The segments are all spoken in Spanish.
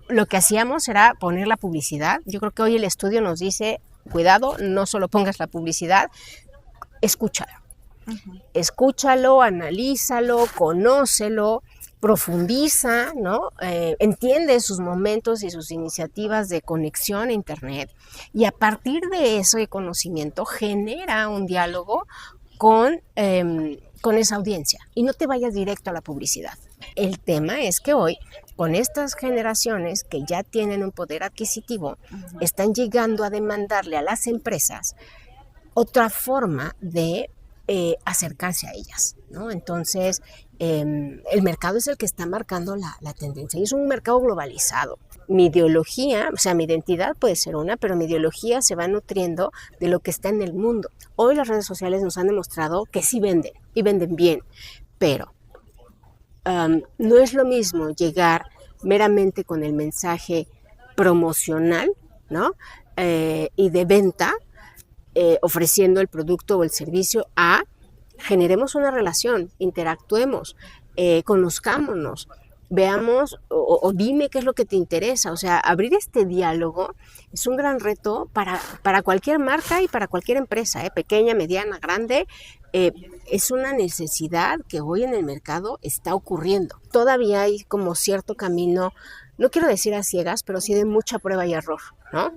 lo que hacíamos era poner la publicidad. Yo creo que hoy el estudio nos dice, cuidado, no solo pongas la publicidad, escúchalo. Escúchalo, analízalo, conócelo, profundiza, ¿no? Entiende sus momentos y sus iniciativas de conexión a Internet, y a partir de ese conocimiento genera un diálogo con esa audiencia, y no te vayas directo a la publicidad. El tema es que hoy, con estas generaciones que ya tienen un poder adquisitivo, están llegando a demandarle a las empresas otra forma de acercarse a ellas, ¿no? Entonces, el mercado es el que está marcando la tendencia, y es un mercado globalizado. Mi ideología, o sea, mi identidad puede ser una, pero mi ideología se va nutriendo de lo que está en el mundo. Hoy las redes sociales nos han demostrado que sí venden, y venden bien, pero no es lo mismo llegar meramente con el mensaje promocional, ¿no? Y de venta, ofreciendo el producto o el servicio, a generemos una relación, interactuemos, conozcámonos, veamos o dime qué es lo que te interesa. O sea, abrir este diálogo es un gran reto para cualquier marca y para cualquier empresa, pequeña, mediana, grande. Es una necesidad que hoy en el mercado está ocurriendo. Todavía hay como cierto camino, no quiero decir a ciegas, pero sí de mucha prueba y error, ¿no?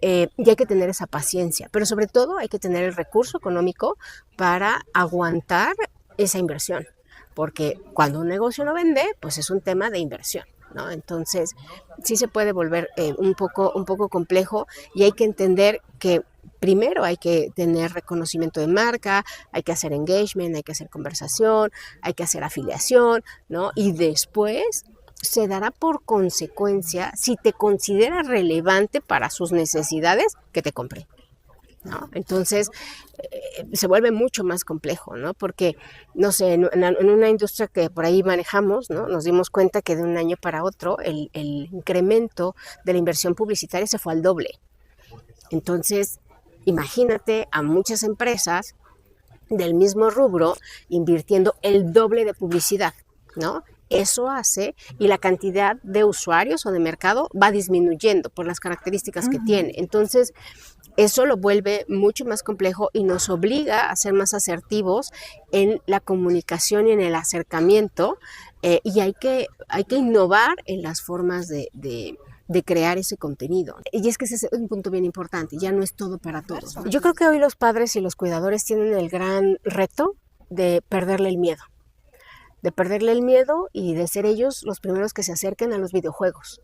Y hay que tener esa paciencia, pero sobre todo hay que tener el recurso económico para aguantar esa inversión, porque cuando un negocio no vende, pues es un tema de inversión, ¿no? Entonces sí se puede volver un poco complejo, y hay que entender que primero hay que tener reconocimiento de marca, hay que hacer engagement, hay que hacer conversación, hay que hacer afiliación, ¿no? Y después se dará por consecuencia, si te considera relevante para sus necesidades, que te compre, ¿no? Entonces se vuelve mucho más complejo, ¿no? Porque, no sé, en una industria que por ahí manejamos, ¿no? Nos dimos cuenta que de un año para otro el incremento de la inversión publicitaria se fue al doble. Entonces, imagínate a muchas empresas del mismo rubro invirtiendo el doble de publicidad, ¿no? Eso hace, y la cantidad de usuarios o de mercado va disminuyendo por las características que tiene. Entonces, eso lo vuelve mucho más complejo y nos obliga a ser más asertivos en la comunicación y en el acercamiento, y hay que innovar en las formas de crear ese contenido. Y es que ese es un punto bien importante, ya no es todo para todos. Yo creo que hoy los padres y los cuidadores tienen el gran reto de perderle el miedo. Y de ser ellos los primeros que se acerquen a los videojuegos,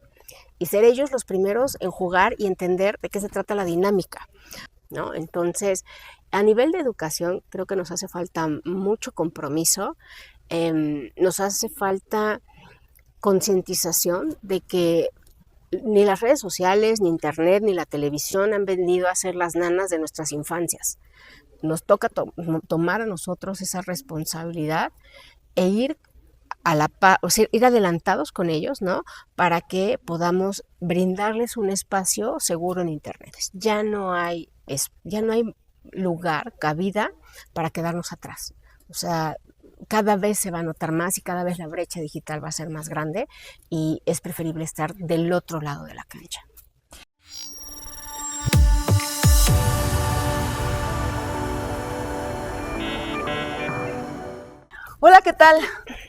y ser ellos los primeros en jugar y entender de qué se trata la dinámica, ¿no? Entonces, a nivel de educación, creo que nos hace falta mucho compromiso, nos hace falta concientización de que ni las redes sociales, ni internet, ni la televisión han venido a ser las nanas de nuestras infancias. Nos toca tomar a nosotros esa responsabilidad e ir ir adelantados con ellos, ¿no? Para que podamos brindarles un espacio seguro en Internet. Ya no hay lugar, cabida para quedarnos atrás. O sea, cada vez se va a notar más y cada vez la brecha digital va a ser más grande, y es preferible estar del otro lado de la cancha. Hola, ¿qué tal?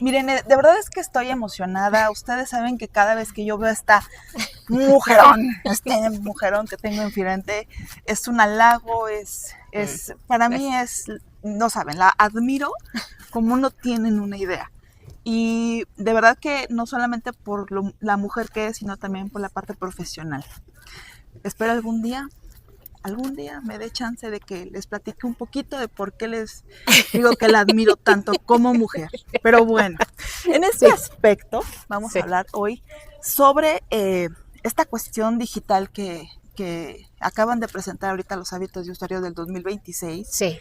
Miren, de verdad es que estoy emocionada. Ustedes saben que cada vez que yo veo este mujerón que tengo enfrente, es un halago, para mí no saben, la admiro como no tienen una idea. Y de verdad que no solamente por la mujer que es, sino también por la parte profesional. Espero algún día me dé chance de que les platique un poquito de por qué les digo que la admiro tanto como mujer. Pero bueno, en este aspecto vamos a hablar hoy sobre esta cuestión digital que acaban de presentar ahorita los hábitos de usuario del 2026. Sí.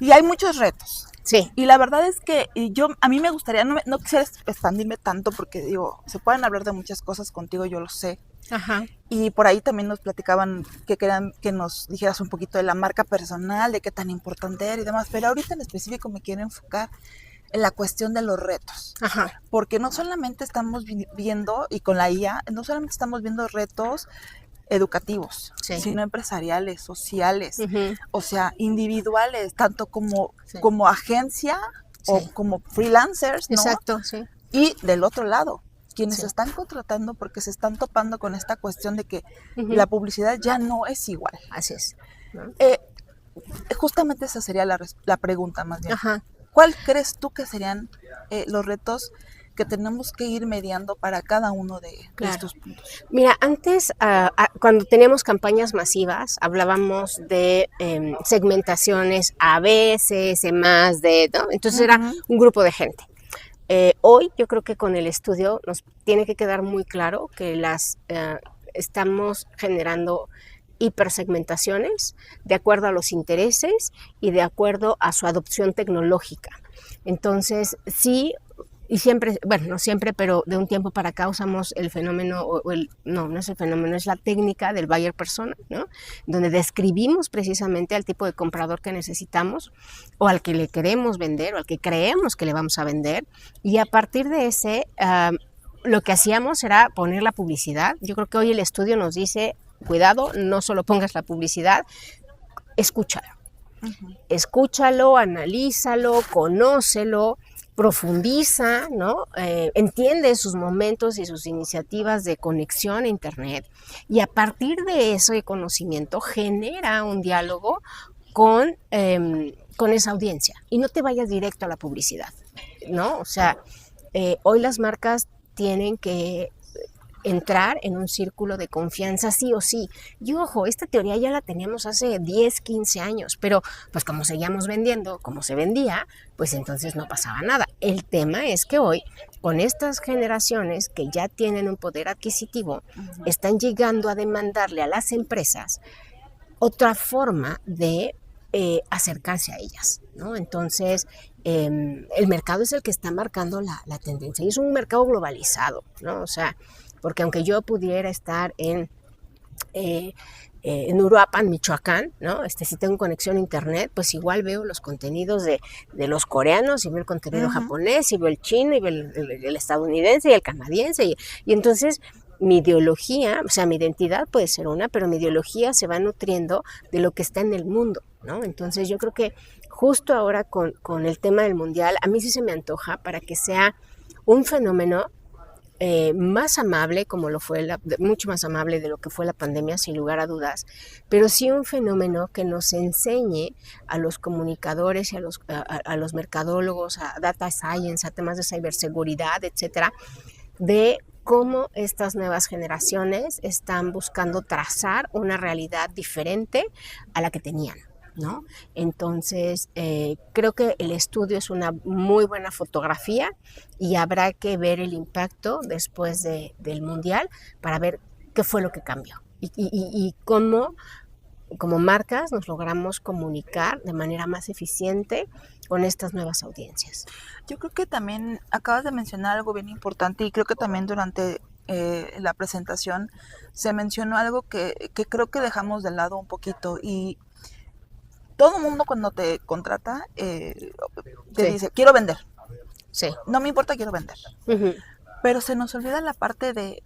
Y hay muchos retos. Sí. Y la verdad es que a mí me gustaría, no quisiera expandirme tanto, porque digo, se pueden hablar de muchas cosas contigo, yo lo sé. Ajá. Y por ahí también nos platicaban que querían que nos dijeras un poquito de la marca personal, de qué tan importante era y demás, pero ahorita en específico me quiero enfocar la cuestión de los retos. Ajá. Porque no solamente estamos viendo, y con la IA, no solamente estamos viendo retos educativos, Sí. sino empresariales, sociales, Ujú. o sea, individuales, tanto como, Sí. como agencia o Sí. como freelancers, ¿no? Exacto, sí. Y del otro lado, quienes Sí. están contratando porque se están topando con esta cuestión de que Ujú. la publicidad ya no es igual. Así es, ¿no? Justamente esa sería la pregunta más bien. Ajá. ¿Cuál crees tú que serían los retos que tenemos que ir mediando para cada uno de Claro. estos puntos? Mira, antes, cuando teníamos campañas masivas, hablábamos de segmentaciones A, B, C, C+, D, ¿no? Entonces era Ujú. un grupo de gente. Hoy yo creo que con el estudio nos tiene que quedar muy claro que estamos generando hipersegmentaciones de acuerdo a los intereses y de acuerdo a su adopción tecnológica. Entonces, sí, y siempre, bueno, no siempre, pero de un tiempo para acá usamos el fenómeno, no es el fenómeno, es la técnica del buyer persona, ¿no? Donde describimos precisamente al tipo de comprador que necesitamos o al que le queremos vender o al que creemos que le vamos a vender, y a partir de ese, lo que hacíamos era poner la publicidad. Yo creo que hoy el estudio nos dice, cuidado, no solo pongas la publicidad, escúchalo. Uh-huh. Escúchalo, analízalo, conócelo, profundiza, ¿no? Entiende sus momentos y sus iniciativas de conexión a Internet, y a partir de ese conocimiento genera un diálogo con esa audiencia, y no te vayas directo a la publicidad, ¿no? O sea, hoy las marcas tienen que entrar en un círculo de confianza sí o sí. Y ojo, esta teoría ya la teníamos hace 10, 15 años, pero pues como seguíamos vendiendo, como se vendía, pues entonces no pasaba nada. El tema es que hoy, con estas generaciones que ya tienen un poder adquisitivo, están llegando a demandarle a las empresas otra forma de acercarse a ellas, ¿no? Entonces, el mercado es el que está marcando la tendencia, y es un mercado globalizado, ¿no? O sea, porque aunque yo pudiera estar en Uruapan, Michoacán, ¿no? Si tengo conexión a internet, pues igual veo los contenidos de los coreanos, y veo el contenido japonés, y veo el chino, y veo el estadounidense y el canadiense, y entonces mi ideología, o sea, mi identidad puede ser una, pero mi ideología se va nutriendo de lo que está en el mundo, ¿no? Entonces yo creo que justo ahora con el tema del mundial, a mí sí se me antoja para que sea un fenómeno más amable, como lo fue mucho más amable de lo que fue la pandemia, sin lugar a dudas, pero sí un fenómeno que nos enseñe a los comunicadores y a los mercadólogos, a data science, a temas de ciberseguridad, etcétera, de cómo estas nuevas generaciones están buscando trazar una realidad diferente a la que tenían, ¿no? Entonces, creo que el estudio es una muy buena fotografía, y habrá que ver el impacto después del Mundial para ver qué fue lo que cambió y cómo, como marcas, nos logramos comunicar de manera más eficiente con estas nuevas audiencias. Yo creo que también acabas de mencionar algo bien importante, y creo que también durante la presentación se mencionó algo que creo que dejamos de lado un poquito, y todo el mundo cuando te contrata te dice, quiero vender. Sí. No me importa, quiero vender. Uh-huh. Pero se nos olvida la parte de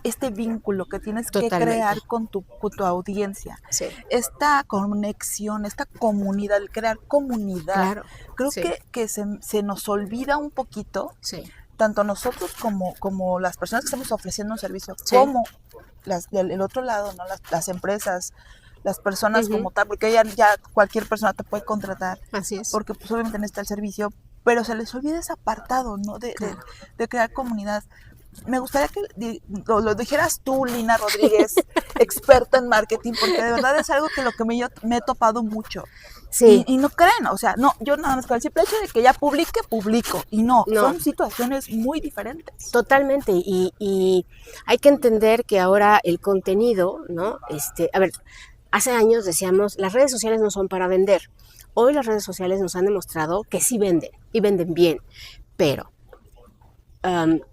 este vínculo que tienes Totalmente. que crear con tu audiencia. Sí. Esta conexión, esta comunidad, el crear comunidad. Claro. Creo Sí. que se nos olvida un poquito, Sí. tanto nosotros como las personas que estamos ofreciendo un servicio, Sí. como el otro lado, ¿no? Las empresas, las personas como tal, porque ya cualquier persona te puede contratar. Así es. Porque pues obviamente necesita el servicio, pero se les olvida ese apartado, ¿no? Claro. de crear comunidad. Me gustaría que lo dijeras tú, Lina Rodríguez, experta en marketing, porque de verdad es algo que me he topado mucho. Sí. Y no creen, o sea, no, yo nada más con el simple hecho de que ya publico, y no, son situaciones muy diferentes. Totalmente, y hay que entender que ahora el contenido, ¿no? A ver, hace años decíamos, las redes sociales no son para vender. Hoy las redes sociales nos han demostrado que sí venden, y venden bien, pero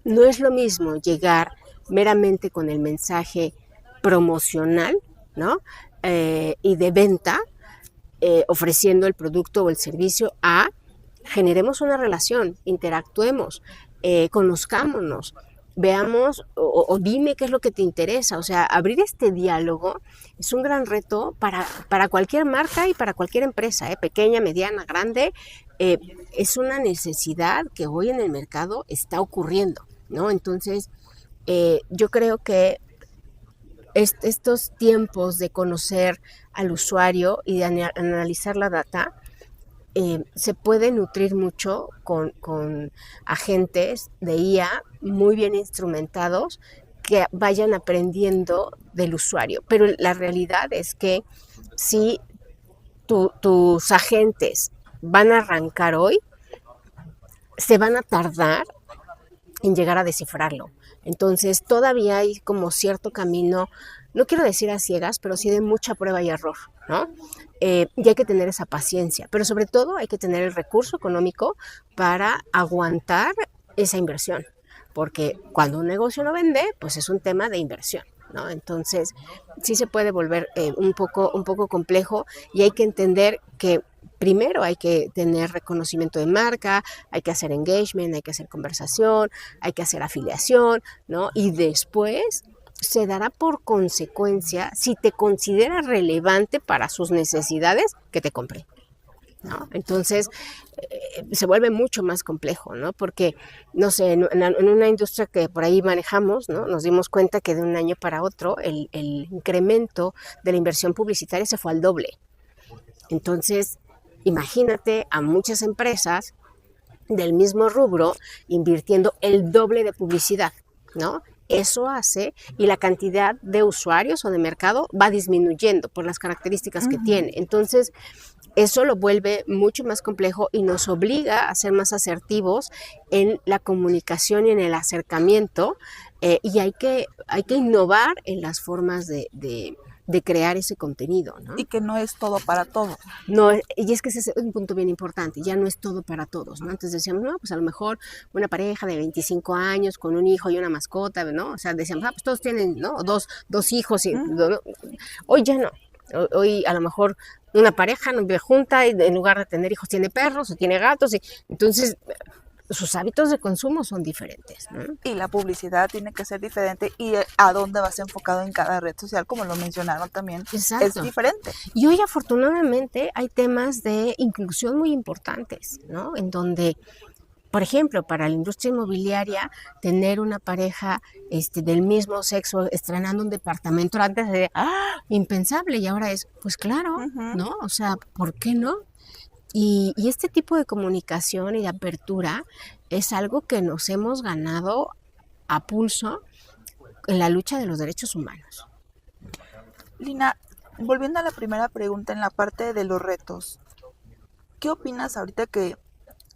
no es lo mismo llegar meramente con el mensaje promocional, ¿no? Y de venta, ofreciendo el producto o el servicio, a generemos una relación, interactuemos, conozcámonos, veamos o dime qué es lo que te interesa. O sea, abrir este diálogo es un gran reto para cualquier marca y para cualquier empresa, pequeña, mediana, grande. Es una necesidad que hoy en el mercado está ocurriendo, ¿no? Entonces, yo creo que estos tiempos de conocer al usuario y de analizar la data se puede nutrir mucho con agentes de IA muy bien instrumentados que vayan aprendiendo del usuario. Pero la realidad es que si tus agentes van a arrancar hoy, se van a tardar en llegar a descifrarlo. Entonces todavía hay como cierto camino, no quiero decir a ciegas, pero sí de mucha prueba y error, ¿no? Y hay que tener esa paciencia, pero sobre todo hay que tener el recurso económico para aguantar esa inversión, porque cuando un negocio no vende, pues es un tema de inversión, ¿no? Entonces sí se puede volver un poco complejo y hay que entender que primero hay que tener reconocimiento de marca, hay que hacer engagement, hay que hacer conversación, hay que hacer afiliación, ¿no? Y después se dará por consecuencia, si te considera relevante para sus necesidades, que te compre, ¿no? Entonces se vuelve mucho más complejo, ¿no? Porque, no sé, en una industria que por ahí manejamos, ¿no? Nos dimos cuenta que de un año para otro el incremento de la inversión publicitaria se fue al doble. Entonces, imagínate a muchas empresas del mismo rubro invirtiendo el doble de publicidad, ¿no? Eso hace, y la cantidad de usuarios o de mercado va disminuyendo por las características que tiene. Entonces, eso lo vuelve mucho más complejo y nos obliga a ser más asertivos en la comunicación y en el acercamiento, y hay que innovar en las formas de crear ese contenido, ¿no? Y que no es todo para todos. No, y es que ese es un punto bien importante, ya no es todo para todos, ¿no? Antes decíamos, no, pues a lo mejor una pareja de 25 años con un hijo y una mascota, ¿no? O sea, decíamos, pues todos tienen, ¿no? Dos hijos, y ¿no? Hoy ya no. Hoy a lo mejor una pareja no vive junta y en lugar de tener hijos tiene perros o tiene gatos, y entonces sus hábitos de consumo son diferentes, ¿no? Y la publicidad tiene que ser diferente y a dónde vas enfocado en cada red social, como lo mencionaron también, Exacto. es diferente. Y hoy afortunadamente hay temas de inclusión muy importantes, ¿no? En donde, por ejemplo, para la industria inmobiliaria, tener una pareja del mismo sexo estrenando un departamento antes de impensable, y ahora es, pues claro, ¿no? O sea, ¿por qué no? Y este tipo de comunicación y de apertura es algo que nos hemos ganado a pulso en la lucha de los derechos humanos. Lina, volviendo a la primera pregunta en la parte de los retos, ¿qué opinas ahorita que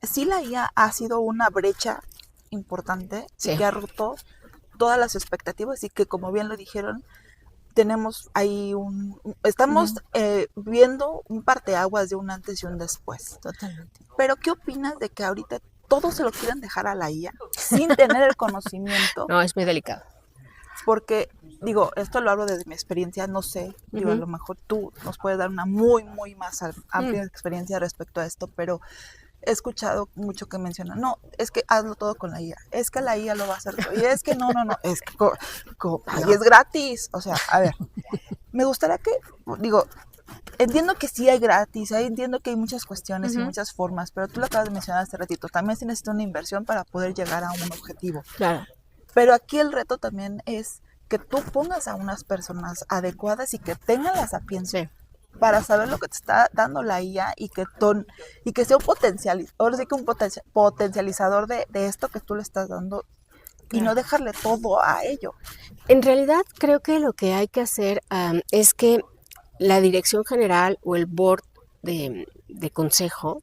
sí la IA ha sido una brecha importante, Sí, que ha roto todas las expectativas y que, como bien lo dijeron, tenemos ahí estamos viendo un parteaguas de un antes y un después? totalmente. Pero ¿qué opinas de que ahorita todos se lo quieren dejar a la IA sin tener el conocimiento? No, es muy delicado. Porque, digo, esto lo hablo desde mi experiencia, no sé, digo, a lo mejor tú nos puedes dar una muy, muy más amplia experiencia respecto a esto, pero he escuchado mucho que mencionan, no, es que hazlo todo con la IA, es que la IA lo va a hacer todo, y es que no, es que ahí es gratis. O sea, a ver, me gustaría que, digo, entiendo que sí hay gratis, entiendo que hay muchas cuestiones y muchas formas, pero tú lo acabas de mencionar hace ratito, también se necesita una inversión para poder llegar a un objetivo. Claro. Pero aquí el reto también es que tú pongas a unas personas adecuadas y que tengan la sapiencia para saber lo que te está dando la IA y que sea un potencializador de esto que tú le estás dando y no dejarle todo a ello. En realidad creo que lo que hay que hacer es que la dirección general o el board de consejo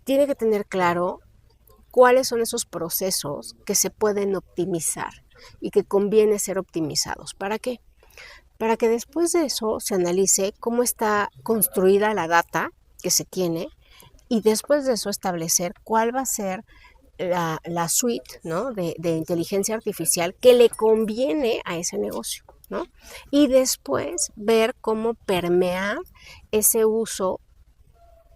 tiene que tener claro cuáles son esos procesos que se pueden optimizar y que conviene ser optimizados. ¿Para qué? Para que después de eso se analice cómo está construida la data que se tiene y después de eso establecer cuál va a ser la suite, ¿no? de inteligencia artificial que le conviene a ese negocio, ¿no? Y después ver cómo permear ese uso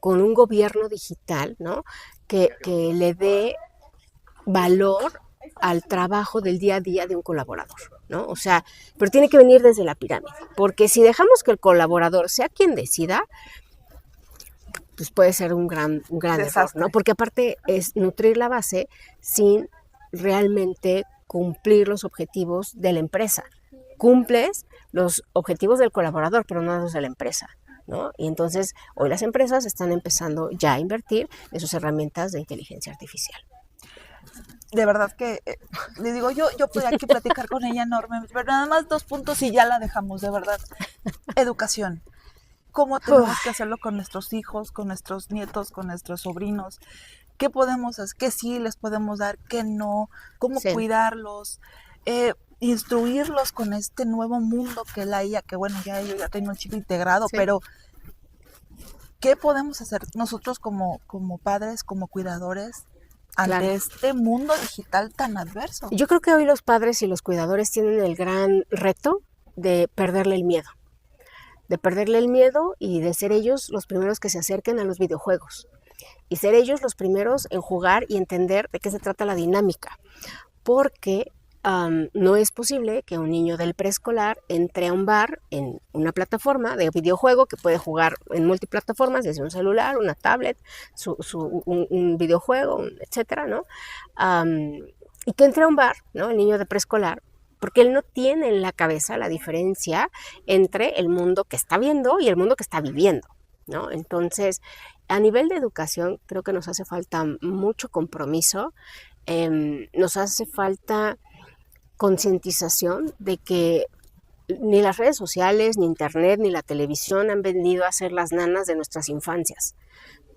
con un gobierno digital, ¿no? Que le dé valor al trabajo del día a día de un colaborador, ¿no? O sea, pero tiene que venir desde la pirámide, porque si dejamos que el colaborador sea quien decida, pues puede ser un gran error, ¿no? Porque aparte es nutrir la base sin realmente cumplir los objetivos de la empresa. Cumples los objetivos del colaborador, pero no los de la empresa, ¿no? Y entonces hoy las empresas están empezando ya a invertir en sus herramientas de inteligencia artificial. De verdad que, le digo, yo podría aquí platicar con ella enormemente, pero nada más 2 puntos y ya la dejamos, de verdad. Educación. ¿Cómo tenemos que hacerlo con nuestros hijos, con nuestros nietos, con nuestros sobrinos? ¿Qué podemos hacer? ¿Qué sí les podemos dar? ¿Qué no? ¿Cómo cuidarlos? Instruirlos con este nuevo mundo que es la IA, que bueno, ya yo ya tengo un chip integrado, pero ¿qué podemos hacer nosotros como padres, como cuidadores, ante este mundo digital tan adverso? Yo creo que hoy los padres y los cuidadores tienen el gran reto de perderle el miedo. De perderle el miedo y de ser ellos los primeros que se acerquen a los videojuegos. Y ser ellos los primeros en jugar y entender de qué se trata la dinámica. Porque no es posible que un niño del preescolar entre a un bar en una plataforma de videojuego que puede jugar en multiplataformas, desde un celular, una tablet, un videojuego, etcétera, ¿no? Y que entre a un bar, ¿no? El niño de preescolar, porque él no tiene en la cabeza la diferencia entre el mundo que está viendo y el mundo que está viviendo, ¿no? Entonces, a nivel de educación, creo que nos hace falta mucho compromiso, nos hace falta concientización de que ni las redes sociales, ni internet, ni la televisión han venido a ser las nanas de nuestras infancias.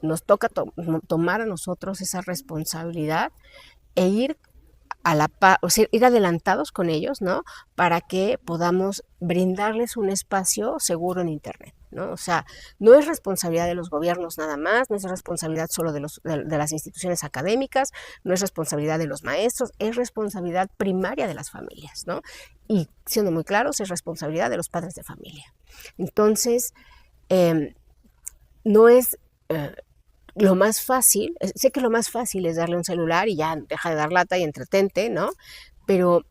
Nos toca tomar a nosotros esa responsabilidad e ir ir adelantados con ellos, ¿no? Para que podamos brindarles un espacio seguro en internet, ¿no? O sea, no es responsabilidad de los gobiernos nada más, no es responsabilidad solo de las instituciones académicas, no es responsabilidad de los maestros, es responsabilidad primaria de las familias, ¿no? Y siendo muy claros, es responsabilidad de los padres de familia. Entonces, no es lo más fácil, sé que lo más fácil es darle un celular y ya deja de dar lata y entretente, ¿no? Pero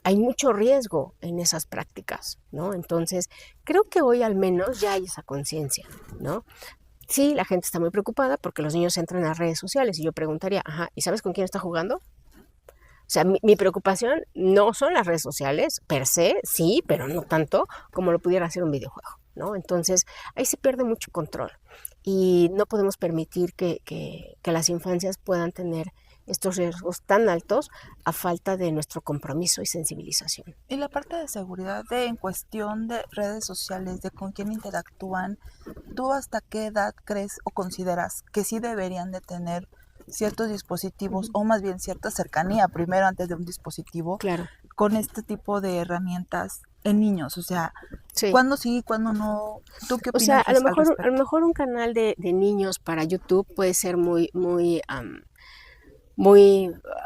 hay mucho riesgo en esas prácticas, ¿no? Entonces, creo que hoy al menos ya hay esa conciencia, ¿no? Sí, la gente está muy preocupada porque los niños entran a redes sociales y yo preguntaría, ¿y sabes con quién está jugando? O sea, mi preocupación no son las redes sociales, per se, sí, pero no tanto como lo pudiera hacer un videojuego, ¿no? Entonces, ahí se pierde mucho control y no podemos permitir que las infancias puedan tener estos riesgos tan altos a falta de nuestro compromiso y sensibilización. Y la parte de seguridad en cuestión de redes sociales, de con quién interactúan, ¿tú hasta qué edad crees o consideras que sí deberían de tener ciertos dispositivos o más bien cierta cercanía primero antes de un dispositivo con este tipo de herramientas en niños? O sea, ¿cuándo sí, cuándo no? ¿Tú qué opinas? O sea, a lo mejor un canal de niños para YouTube puede ser muy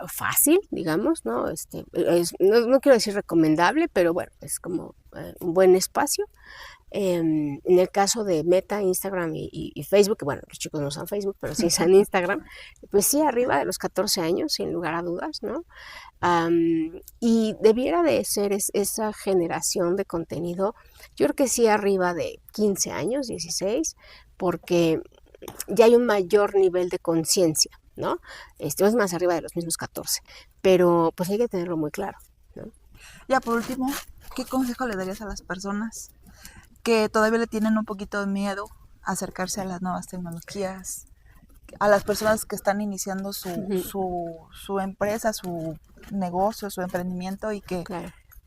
fácil, digamos, ¿no? No quiero decir recomendable, pero bueno, es como un buen espacio. En el caso de Meta, Instagram y Facebook, que bueno, los chicos no usan Facebook, pero sí usan Instagram, pues sí, arriba de los 14 años, sin lugar a dudas, ¿no? Y debiera de ser esa generación de contenido, yo creo que sí arriba de 15 años, 16, porque ya hay un mayor nivel de conciencia, ¿no? Es más arriba de los mismos 14, pero pues hay que tenerlo muy claro, ¿no? Ya por último, ¿qué consejo le darías a las personas que todavía le tienen un poquito de miedo a acercarse a las nuevas tecnologías, a las personas que están iniciando su empresa, su negocio, su emprendimiento y que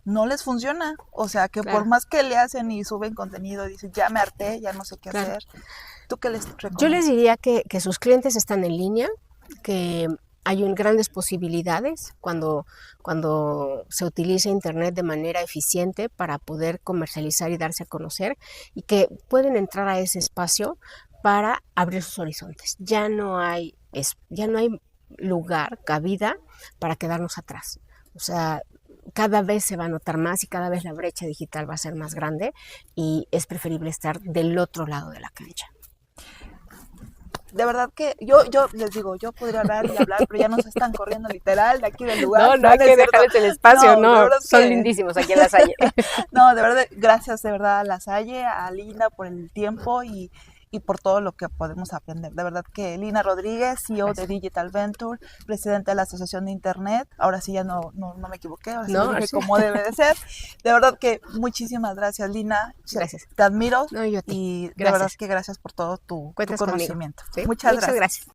no les funciona? O sea, que por más que le hacen y suben contenido, dicen, ya me harté, ya no sé qué hacer. ¿Tú qué les recomiendas? Yo les diría que sus clientes están en línea, que hay grandes posibilidades cuando se utiliza Internet de manera eficiente para poder comercializar y darse a conocer, y que pueden entrar a ese espacio para abrir sus horizontes. Ya no hay lugar, cabida para quedarnos atrás. O sea, cada vez se va a notar más y cada vez la brecha digital va a ser más grande y es preferible estar del otro lado de la cancha. de verdad que yo les digo, yo podría hablar y hablar, pero ya nos están corriendo literal de aquí del lugar. No hay que dejarles el espacio, de no, verdad son que- lindísimos aquí en La Salle. No, de verdad, gracias de verdad a La Salle, a Lina por el tiempo y por todo lo que podemos aprender. De verdad que Lina Rodríguez, CEO de Digital Venture, presidenta de la Asociación de Internet, ahora sí ya no me equivoqué, ahora sí No, lo dije sí. como debe de ser. De verdad que muchísimas gracias, Lina. Gracias. Te admiro No, yo a ti. y de Gracias. verdad que gracias por todo tu Cuentas conmigo, conocimiento. ¿sí? Muchas gracias. gracias.